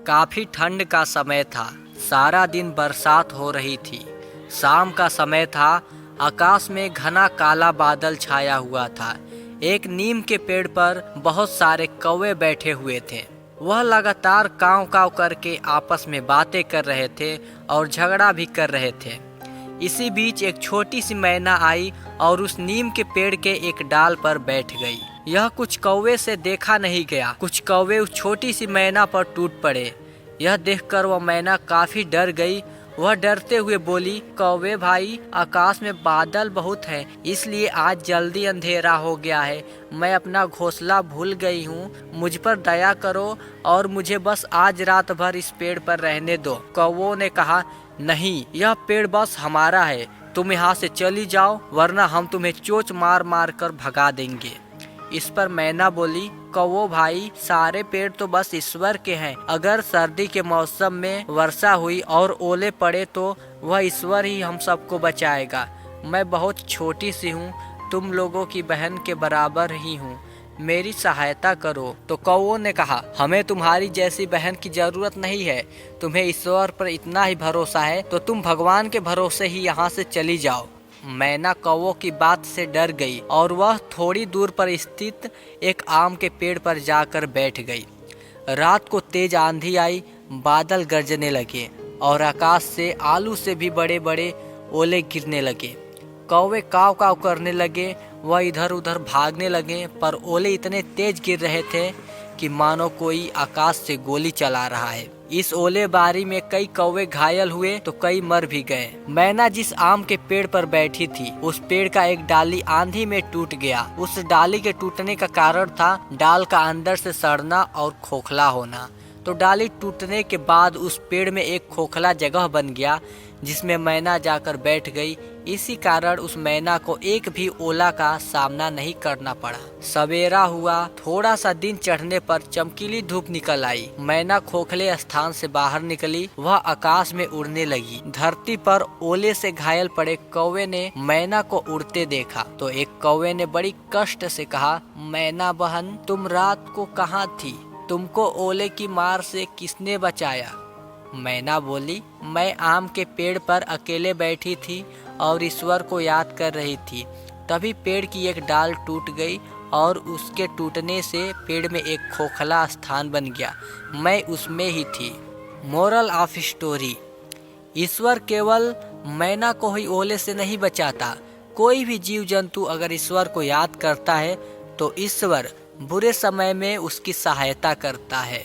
काफी ठंड का समय था। सारा दिन बरसात हो रही थी। शाम का समय था। आकाश में घना काला बादल छाया हुआ था। एक नीम के पेड़ पर बहुत सारे कौवे बैठे हुए थे। वह लगातार काव काव करके आपस में बातें कर रहे थे और झगड़ा भी कर रहे थे। इसी बीच एक छोटी सी मैना आई और उस नीम के पेड़ के एक डाल पर बैठ गई। यह कुछ कौवे से देखा नहीं गया। कुछ कौवे उस छोटी सी मैना पर टूट पड़े। यह देखकर वह मैना काफी डर गई। वह डरते हुए बोली, कौवे भाई, आकाश में बादल बहुत हैं, इसलिए आज जल्दी अंधेरा हो गया है। मैं अपना घोंसला भूल गई हूँ। मुझ पर दया करो और मुझे बस आज रात भर इस पेड़ पर रहने दो। कौवों ने कहा, नहीं, यह पेड़ बस हमारा है। तुम यहाँ से चली जाओ, वरना हम तुम्हें चोंच मार मार कर भगा देंगे। इस पर मैना बोली, कौवो भाई, सारे पेड़ तो बस ईश्वर के हैं। अगर सर्दी के मौसम में वर्षा हुई और ओले पड़े तो वह ईश्वर ही हम सबको बचाएगा। मैं बहुत छोटी सी हूँ, तुम लोगों की बहन के बराबर ही हूँ, मेरी सहायता करो। तो कौवों ने कहा, हमें तुम्हारी जैसी बहन की जरूरत नहीं है। तुम्हें ईश्वर पर इतना ही भरोसा है तो तुम भगवान के भरोसे ही यहाँ से चली जाओ। मैना कौवों की बात से डर गई और वह थोड़ी दूर पर स्थित एक आम के पेड़ पर जाकर बैठ गई। रात को तेज आंधी आई, बादल गरजने लगे और आकाश से आलू से भी बड़े बड़े ओले गिरने लगे। कौवे काव काव करने लगे। वह इधर उधर भागने लगे, पर ओले इतने तेज गिर रहे थे कि मानो कोई आकाश से गोली चला रहा है। इस ओले बारी में कई कौवे घायल हुए तो कई मर भी गए। मैना जिस आम के पेड़ पर बैठी थी, उस पेड़ का एक डाली आंधी में टूट गया। उस डाली के टूटने का कारण था डाल का अंदर से सड़ना और खोखला होना। तो डाली टूटने के बाद उस पेड़ में एक खोखला जगह बन गया जिसमें मैना जाकर बैठ गई। इसी कारण उस मैना को एक भी ओला का सामना नहीं करना पड़ा। सवेरा हुआ। थोड़ा सा दिन चढ़ने पर चमकीली धूप निकल आई। मैना खोखले स्थान से बाहर निकली। वह आकाश में उड़ने लगी। धरती पर ओले से घायल पड़े कौवे ने मैना को उड़ते देखा तो एक कौवे ने बड़ी कष्ट से कहा, मैना बहन, तुम रात को कहाँ थी? तुमको ओले की मार से किसने बचाया? मैना बोली, मैं आम के पेड़ पर अकेले बैठी थी और ईश्वर को याद कर रही थी। तभी पेड़ की एक डाल टूट गई और उसके टूटने से पेड़ में एक खोखला स्थान बन गया। मैं उसमें ही थी। मोरल ऑफ स्टोरी, ईश्वर केवल मैना को ही ओले से नहीं बचाता। कोई भी जीव जंतु अगर ईश्वर को याद करता है तो ईश्वर बुरे समय में उसकी सहायता करता है।